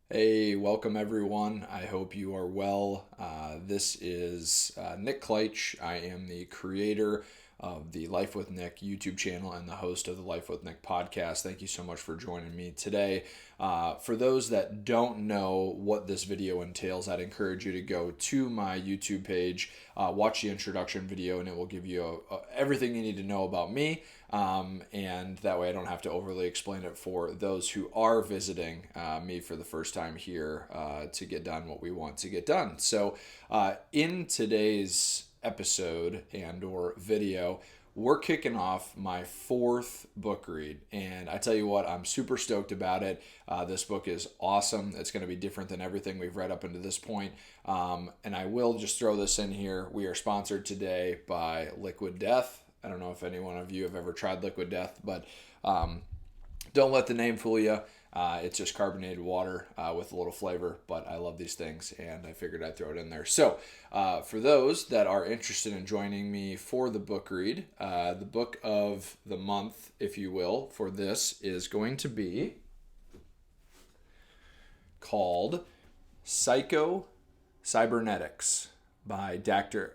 Hey, welcome everyone. I hope you are well. This is Nick Kleitch. I am the creator of the Life with Nick YouTube channel and the host of the Life with Nick podcast. Thank you so much for joining me today. For those that don't know what this video entails, I'd encourage you to go to my YouTube page, watch the introduction video, and it will give you everything you need to know about me. And that way I don't have to overly explain it for those who are visiting me for the first time here to get done what we want to get done. So in today's episode and or video, we're kicking off my fourth book read, and I tell you what, I'm super stoked about it. This book is awesome. It's going to be different than everything we've read up until this point. And I will just throw this in here. We are sponsored today by Liquid Death. I don't know if any one of you have ever tried Liquid Death, but don't let the name fool you. It's just carbonated water with a little flavor, but I love these things, and I figured I'd throw it in there. So for those that are interested in joining me for the book read, the book of the month, if you will, for this is going to be called Psycho-Cybernetics by Dr.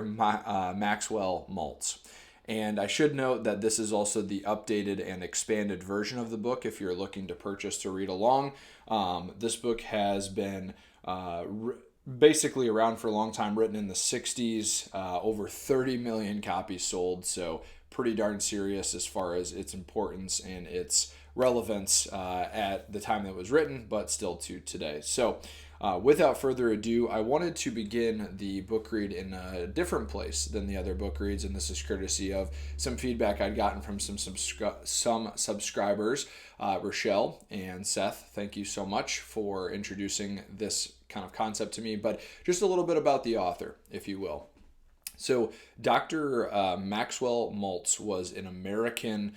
Maxwell Maltz. And I should note that this is also the updated and expanded version of the book if you're looking to purchase to read along. This book has been basically around for a long time, written in the 60s, over 30 million copies sold, so pretty darn serious as far as its importance and its relevance at the time that it was written, but still to today. So without further ado, I wanted to begin the book read in a different place than the other book reads, and this is courtesy of some feedback I'd gotten from some subscribers. Rochelle and Seth, thank you so much for introducing this kind of concept to me, but just a little bit about the author, if you will. So Dr. Maxwell Maltz was an American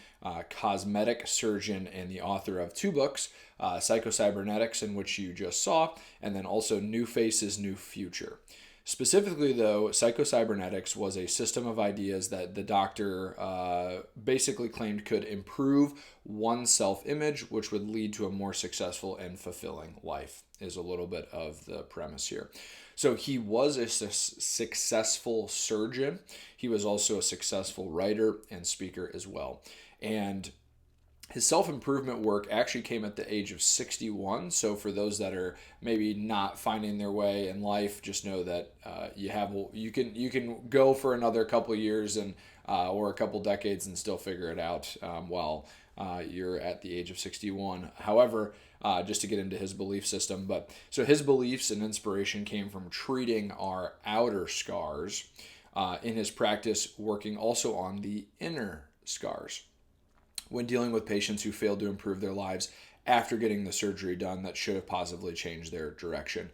cosmetic surgeon and the author of two books, Psycho-Cybernetics, in which you just saw, and then also New Faces, New Future. Specifically, though, Psycho-Cybernetics was a system of ideas that the doctor basically claimed could improve one's self-image, which would lead to a more successful and fulfilling life, is a little bit of the premise here. So he was a successful surgeon. He was also a successful writer and speaker as well. And his self-improvement work actually came at the age of 61. So for those that are maybe not finding their way in life, just know that you can go for another couple of years and or a couple decades and still figure it out while you're at the age of 61. However, just to get into his belief system, so his beliefs and inspiration came from treating our outer scars in his practice, working also on the inner scars when dealing with patients who failed to improve their lives after getting the surgery done that should have positively changed their direction.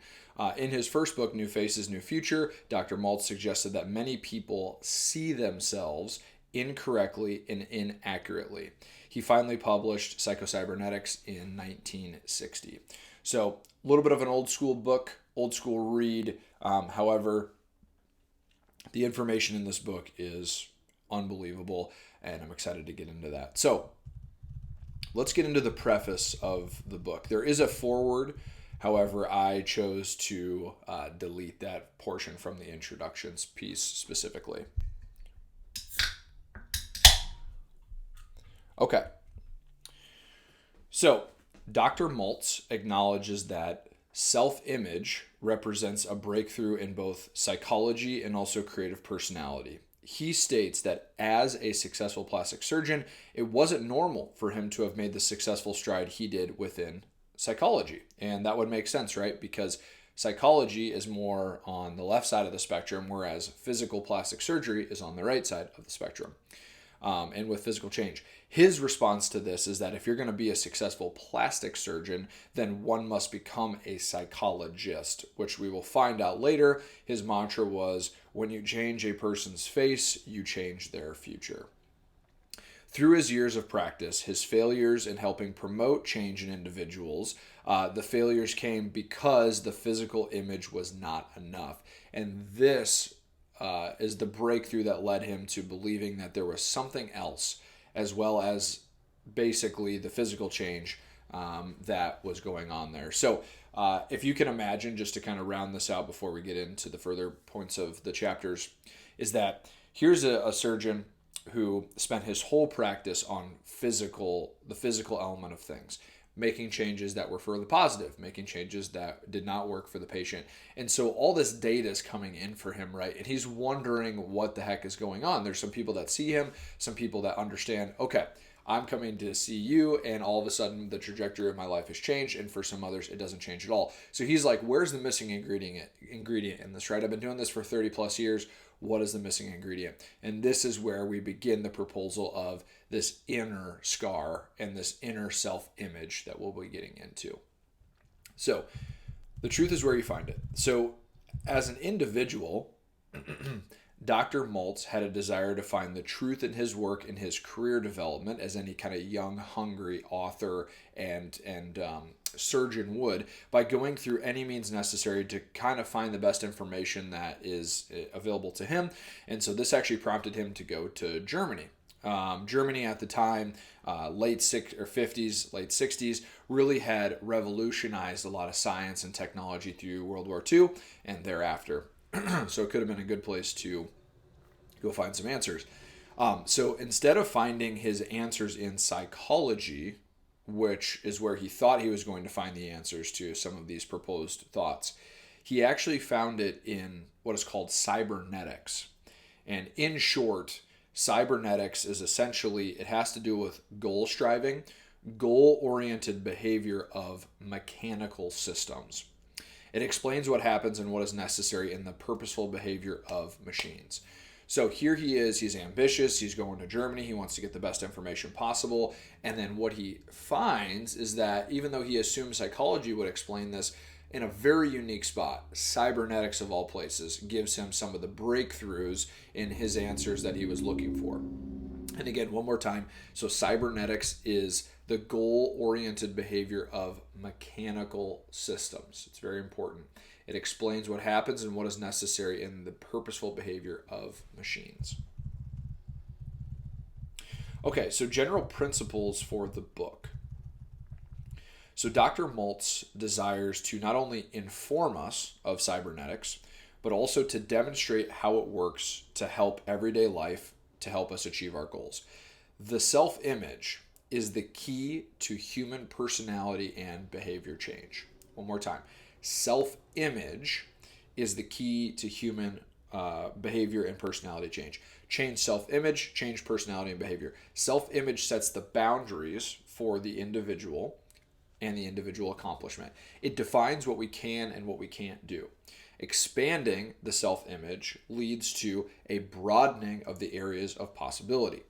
In his first book, New Faces, New Future, Dr. Maltz suggested that many people see themselves incorrectly and inaccurately. He finally published Psycho-Cybernetics in 1960. So a little bit of an old school book, old school read. However, the information in this book is unbelievable, and I'm excited to get into that. So let's get into the preface of the book. There is a foreword. However, I chose to delete that portion from the introductions piece specifically. Okay. So, Dr. Maltz acknowledges that self-image represents a breakthrough in both psychology and also creative personality. He states that as a successful plastic surgeon, it wasn't normal for him to have made the successful stride he did within psychology. And that would make sense, right? Because psychology is more on the left side of the spectrum, whereas physical plastic surgery is on the right side of the spectrum. And with physical change. His response to this is that if you're going to be a successful plastic surgeon, then one must become a psychologist, which we will find out later. His mantra was, when you change a person's face, you change their future. Through his years of practice, his failures in helping promote change in individuals, the failures came because the physical image was not enough. And this is the breakthrough that led him to believing that there was something else, as well as basically the physical change that was going on there. So if you can imagine, just to kind of round this out before we get into the further points of the chapters, is that here's a surgeon who spent his whole practice on the physical element of things, making changes that were for the positive, making changes that did not work for the patient. And so all this data is coming in for him, right? And he's wondering what the heck is going on. There's some people that see him, some people that understand, okay, I'm coming to see you, and all of a sudden the trajectory of my life has changed, and for some others it doesn't change at all. So he's like, where's the missing ingredient in this, right? I've been doing this for 30 plus years. What is the missing ingredient? And this is where we begin the proposal of this inner scar and this inner self-image that we'll be getting into. So the truth is where you find it. So as an individual, Dr. Maltz had a desire to find the truth in his work in his career development, as any kind of young, hungry author and surgeon would, by going through any means necessary to kind of find the best information that is available to him. And so this actually prompted him to go to Germany. Germany at the time, late 50s, late 60s, really had revolutionized a lot of science and technology through World War II and thereafter. So it could have been a good place to go find some answers. So instead of finding his answers in psychology, which is where he thought he was going to find the answers to some of these proposed thoughts, he actually found it in what is called cybernetics. And in short, cybernetics is essentially, it has to do with goal striving, goal-oriented behavior of mechanical systems. It explains what happens and what is necessary in the purposeful behavior of machines. So here he is, he's ambitious, he's going to Germany, he wants to get the best information possible, and then what he finds is that even though he assumed psychology would explain this, in a very unique spot, cybernetics of all places gives him some of the breakthroughs in his answers that he was looking for. And again, one more time, so cybernetics is the goal-oriented behavior of mechanical systems. It's very important. It explains what happens and what is necessary in the purposeful behavior of machines. Okay, so general principles for the book. So Dr. Maltz desires to not only inform us of cybernetics, but also to demonstrate how it works to help everyday life, to help us achieve our goals. The self-image is the key to human personality and behavior change. One more time. Self-image is the key to human behavior and personality change. Change self-image, change personality and behavior. Self-image sets the boundaries for the individual and the individual accomplishment. It defines what we can and what we can't do. Expanding the self-image leads to a broadening of the areas of possibility.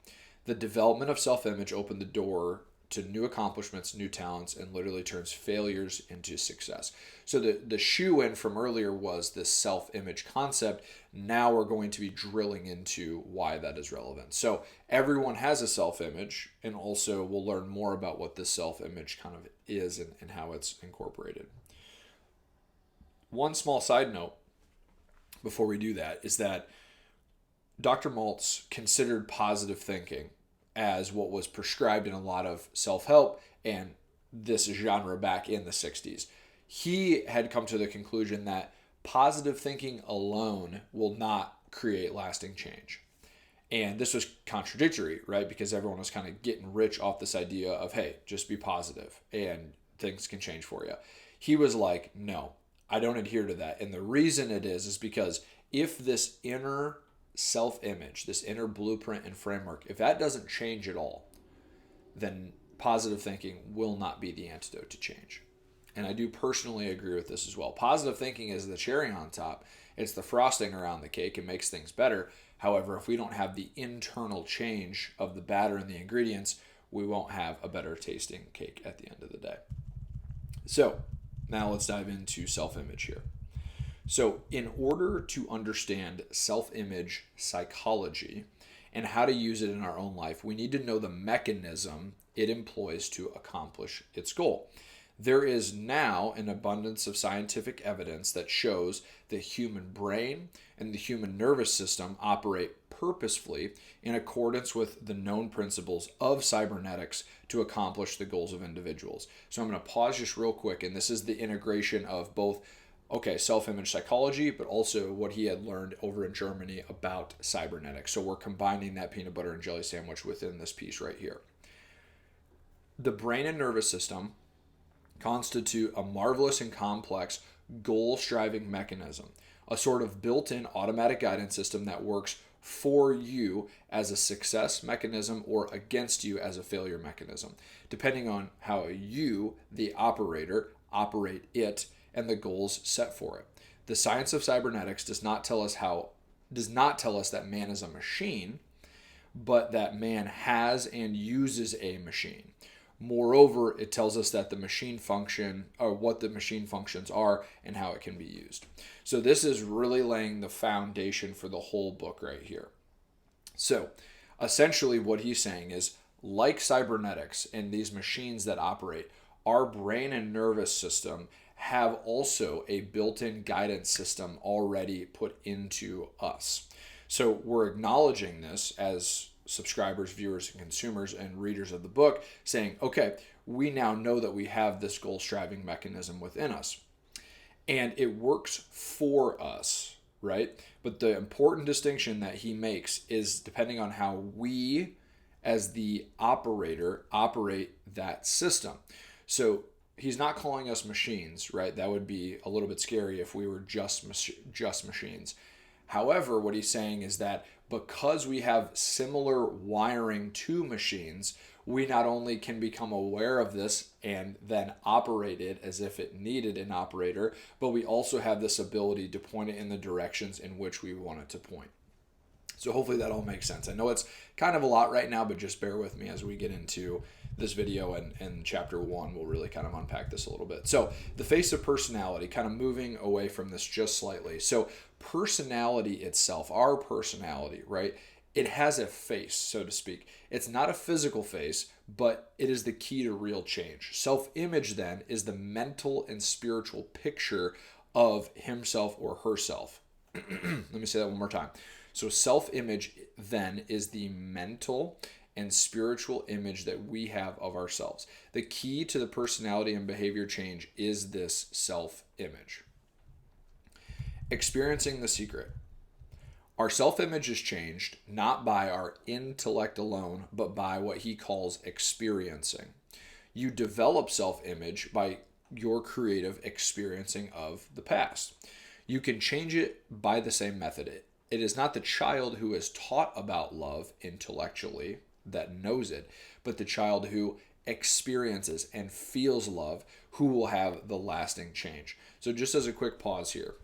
The development of self-image opened the door to new accomplishments, new talents, and literally turns failures into success. So the shoe-in from earlier was this self-image concept. Now we're going to be drilling into why that is relevant. So everyone has a self-image, and also we'll learn more about what this self-image kind of is and how it's incorporated. One small side note before we do that is that Dr. Maltz considered positive thinking as what was prescribed in a lot of self-help and this genre back in the 60s. He had come to the conclusion that positive thinking alone will not create lasting change. And this was contradictory, right? Because everyone was kind of getting rich off this idea of, hey, just be positive and things can change for you. He was like, no, I don't adhere to that. And the reason it is because if this inner self-image, this inner blueprint and framework, if that doesn't change at all, then positive thinking will not be the antidote to change. And I do personally agree with this as well. Positive thinking is the cherry on top. It's the frosting around the cake. It makes things better. However, if we don't have the internal change of the batter and the ingredients, we won't have a better tasting cake at the end of the day. So now let's dive into self-image here. So in order to understand self-image psychology and how to use it in our own life, we need to know the mechanism it employs to accomplish its goal. There is now an abundance of scientific evidence that shows the human brain and the human nervous system operate purposefully in accordance with the known principles of cybernetics to accomplish the goals of individuals. So I'm going to pause just real quick, and this is the integration of both self-image psychology, but also what he had learned over in Germany about cybernetics. So we're combining that peanut butter and jelly sandwich within this piece right here. The brain and nervous system constitute a marvelous and complex goal-striving mechanism, a sort of built-in automatic guidance system that works for you as a success mechanism or against you as a failure mechanism, depending on how you, the operator, operate it and the goals set for it. The science of cybernetics does not tell us that man is a machine, but that man has and uses a machine. Moreover, it tells us that the machine function, or what the machine functions are and how it can be used. So this is really laying the foundation for the whole book right here. So essentially what he's saying is, like cybernetics and these machines that operate, our brain and nervous system have also a built-in guidance system already put into us. So we're acknowledging this as subscribers, viewers, and consumers and readers of the book, saying, okay, we now know that we have this goal-striving mechanism within us. And it works for us, right? But the important distinction that he makes is depending on how we, as the operator, operate that system. So he's not calling us machines, right? That would be a little bit scary if we were just machines. However, what he's saying is that because we have similar wiring to machines, we not only can become aware of this and then operate it as if it needed an operator, but we also have this ability to point it in the directions in which we want it to point. So hopefully that all makes sense. I know it's kind of a lot right now, but just bear with me as we get into this video, and chapter 1 will really kind of unpack this a little bit. So the face of personality, kind of moving away from this just slightly. So personality itself, our personality, right? It has a face, so to speak. It's not a physical face, but it is the key to real change. Self-image then is the mental and spiritual picture of himself or herself. Let me say that one more time. So self-image then is the mental and spiritual image that we have of ourselves. The key to the personality and behavior change is this self-image. Experiencing the secret. Our self-image is changed not by our intellect alone, but by what he calls experiencing. You develop self-image by your creative experiencing of the past. You can change it by the same method. It is not the child who is taught about love intellectually that knows it, but the child who experiences and feels love who will have the lasting change. So just as a quick pause here,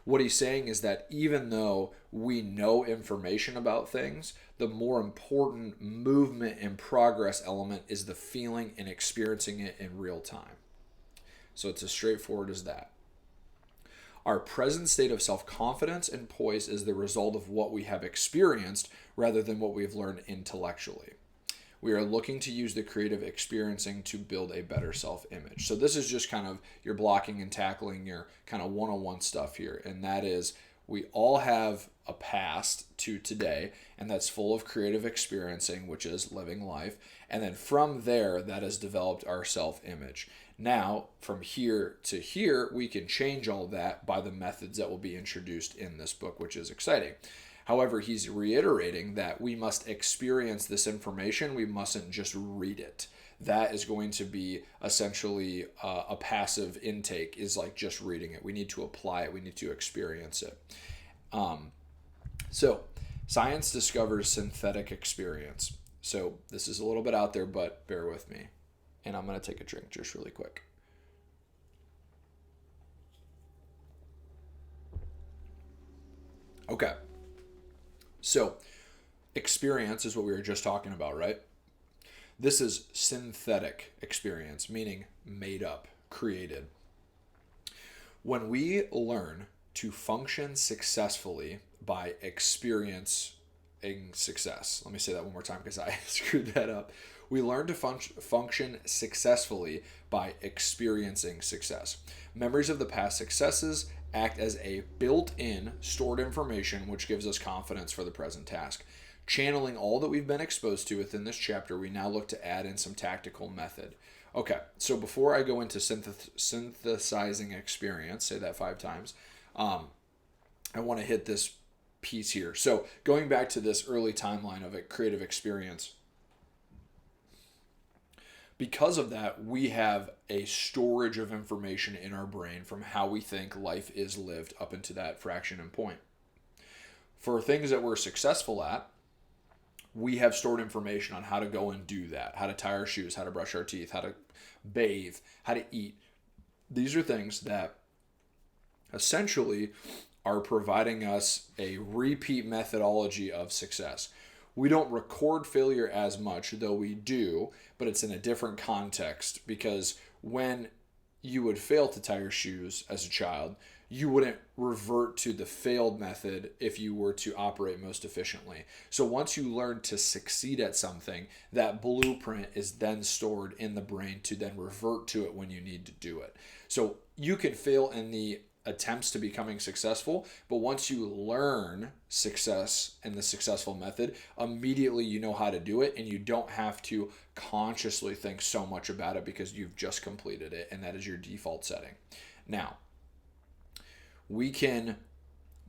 what he's saying is that even though we know information about things, the more important movement and progress element is the feeling and experiencing it in real time. So it's as straightforward as that. Our present state of self-confidence and poise is the result of what we have experienced rather than what we've learned intellectually. We are looking to use the creative experiencing to build a better self-image. So this is just kind of your blocking and tackling, your kind of one-on-one stuff here. And that is, we all have a past to today, and that's full of creative experiencing, which is living life. And then from there, that has developed our self-image. Now, from here to here, we can change all that by the methods that will be introduced in this book, which is exciting. However, he's reiterating that we must experience this information. We mustn't just read it. That is going to be essentially a passive intake, is like just reading it. We need to apply it. We need to experience it. So science discovers synthetic experience. So this is a little bit out there, but bear with me. And I'm going to take a drink just really quick. Okay. So experience is what we were just talking about, right? This is synthetic experience, meaning made up, created. When we learn to function successfully by experiencing success, let me say that one more time because I screwed that up. We learn to function successfully by experiencing success. Memories of the past successes act as a built-in stored information which gives us confidence for the present task. Channeling all that we've been exposed to within this chapter, we now look to add in some tactical method. Okay, so before I go into synthesizing experience, say that 5 times, I want to hit this piece here. So going back to this early timeline of a creative experience, because of that, we have a storage of information in our brain from how we think life is lived up into that fraction and point. For things that we're successful at, we have stored information on how to go and do that, how to tie our shoes, how to brush our teeth, how to bathe, how to eat. These are things that essentially are providing us a repeat methodology of success. We don't record failure as much, though we do, but it's in a different context, because when you would fail to tie your shoes as a child, you wouldn't revert to the failed method if you were to operate most efficiently. So once you learn to succeed at something, that blueprint is then stored in the brain to then revert to it when you need to do it. So you can fail in the attempts to becoming successful, but once you learn success and the successful method, immediately you know how to do it, and you don't have to consciously think so much about it because you've just completed it, and that is your default setting. Now, we can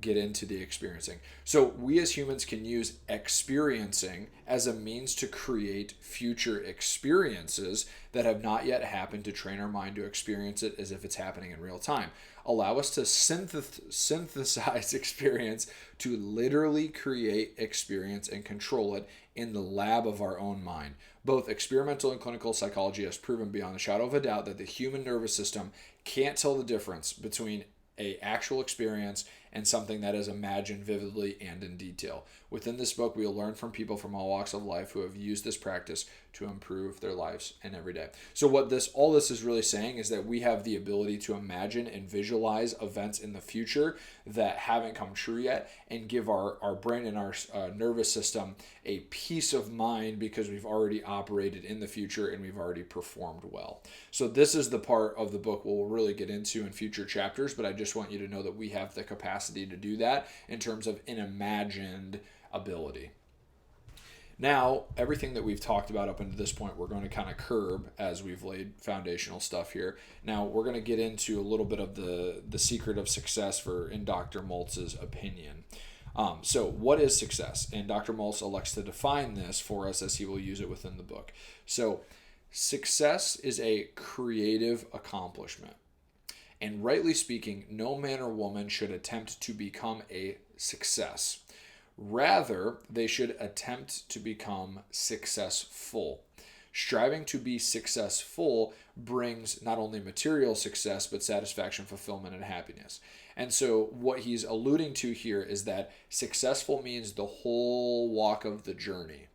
get into the experiencing. So we as humans can use experiencing as a means to create future experiences that have not yet happened, to train our mind to experience it as if it's happening in real time. Allow us to synthesize experience to literally create experience and control it in the lab of our own mind. Both experimental and clinical psychology has proven beyond a shadow of a doubt that the human nervous system can't tell the difference between an actual experience and something that is imagined vividly and in detail. Within this book, we will learn from people from all walks of life who have used this practice to improve their lives and every day. So what all this is really saying is that we have the ability to imagine and visualize events in the future that haven't come true yet, and give our brain and our nervous system a peace of mind because we've already operated in the future and we've already performed well. So this is the part of the book we'll really get into in future chapters, but I just want you to know that we have the capacity to do that in terms of an imagined ability. Now, everything that we've talked about up until this point, we're going to kind of curb as we've laid foundational stuff here. Now, we're going to get into a little bit of the secret of success in Dr. Maltz's opinion. So what is success? And Dr. Maltz elects to define this for us as he will use it within the book. So success is a creative accomplishment. And rightly speaking, no man or woman should attempt to become a success. Rather, they should attempt to become successful. Striving to be successful brings not only material success, but satisfaction, fulfillment, and happiness. And so what he's alluding to here is that successful means the whole walk of the journey.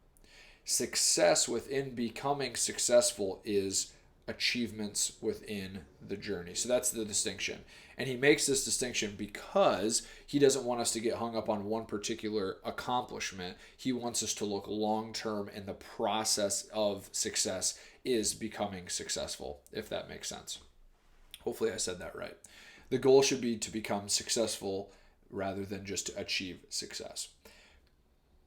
Success within becoming successful is achievements within the journey. So that's the distinction. And he makes this distinction because he doesn't want us to get hung up on one particular accomplishment. He wants us to look long term, and the process of success is becoming successful, if that makes sense. Hopefully I said that right. The goal should be to become successful rather than just to achieve success.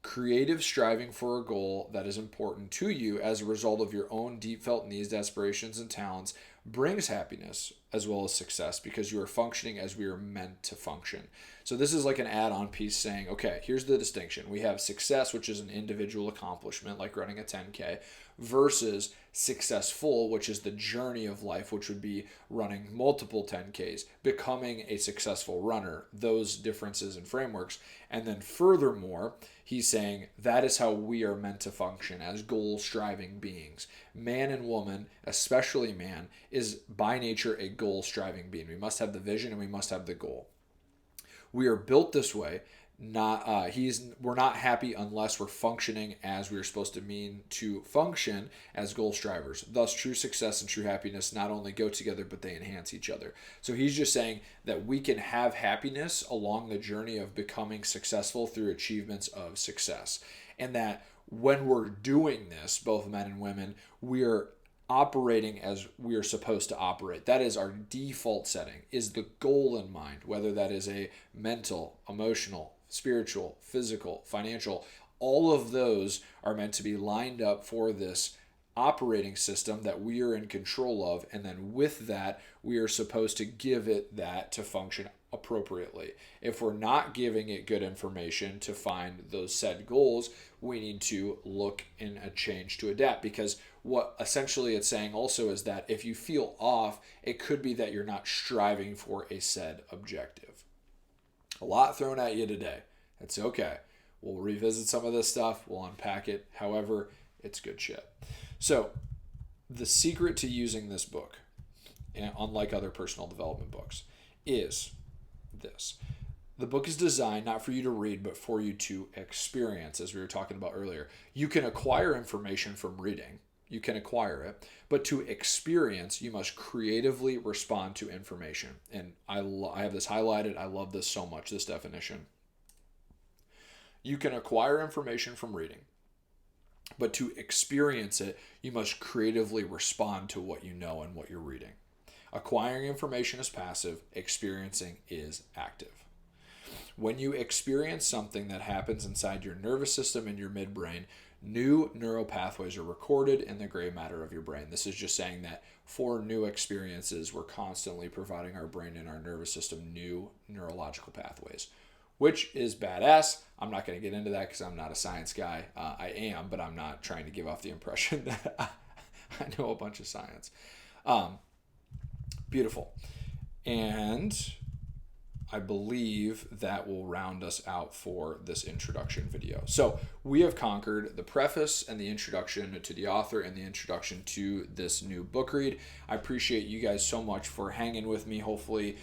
Creative striving for a goal that is important to you as a result of your own deep felt needs, aspirations, and talents brings happiness as well as success, because you are functioning as we are meant to function. So this is like an add-on piece saying, okay, here's the distinction. We have success, which is an individual accomplishment like running a 10K, versus successful, which is the journey of life, which would be running multiple 10Ks, becoming a successful runner, those differences and frameworks. And then furthermore, he's saying that is how we are meant to function as goal-striving beings. Man and woman, especially man, is by nature a goal-striving being. We must have the vision and we must have the goal. We are built this way. We're not happy unless we're functioning as we are supposed to mean to function as goal strivers. Thus, true success and true happiness not only go together, but they enhance each other. So he's just saying that we can have happiness along the journey of becoming successful through achievements of success, and that when we're doing this, both men and women, we are operating as we are supposed to operate. That is our default setting, is the goal in mind, whether that is a mental, emotional, spiritual, physical, financial. All of those are meant to be lined up for this operating system that we are in control of, and then with that we are supposed to give it that to function appropriately. If we're not giving it good information to find those said goals, we need to look in a change to adapt, because what essentially it's saying also is that if you feel off, it could be that you're not striving for a said objective. A lot thrown at you today. It's okay. We'll revisit some of this stuff. We'll unpack it. However, it's good shit. So, the secret to using this book, unlike other personal development books, is this. The book is designed not for you to read, but for you to experience, as we were talking about earlier. You can acquire information from reading. You can acquire it. But to experience, you must creatively respond to information. And I have this highlighted. I love this so much, this definition. You can acquire information from reading. But to experience it, you must creatively respond to what you know and what you're reading. Acquiring information is passive, experiencing is active. When you experience something that happens inside your nervous system and your midbrain, new neural pathways are recorded in the gray matter of your brain. This is just saying that for new experiences, we're constantly providing our brain and our nervous system new neurological pathways, which is badass. I'm not going to get into that because I'm not a science guy. I am, but I'm not trying to give off the impression that I know a bunch of science. Beautiful. And I believe that will round us out for this introduction video. So we have conquered the preface and the introduction to the author and the introduction to this new book read. I appreciate you guys so much for hanging with me. Hopefully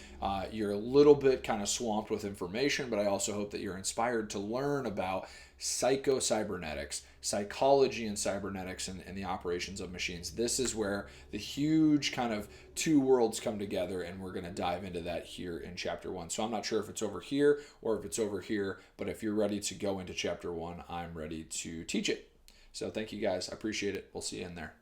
you're a little bit kind of swamped with information, but I also hope that you're inspired to learn about psycho-cybernetics, psychology and cybernetics, and the operations of machines. This is where the huge kind of two worlds come together, and we're going to dive into that here in chapter 1. So I'm not sure if it's over here or if it's over here, but if you're ready to go into chapter 1, I'm ready to teach it. So thank you guys. I appreciate it. We'll see you in there.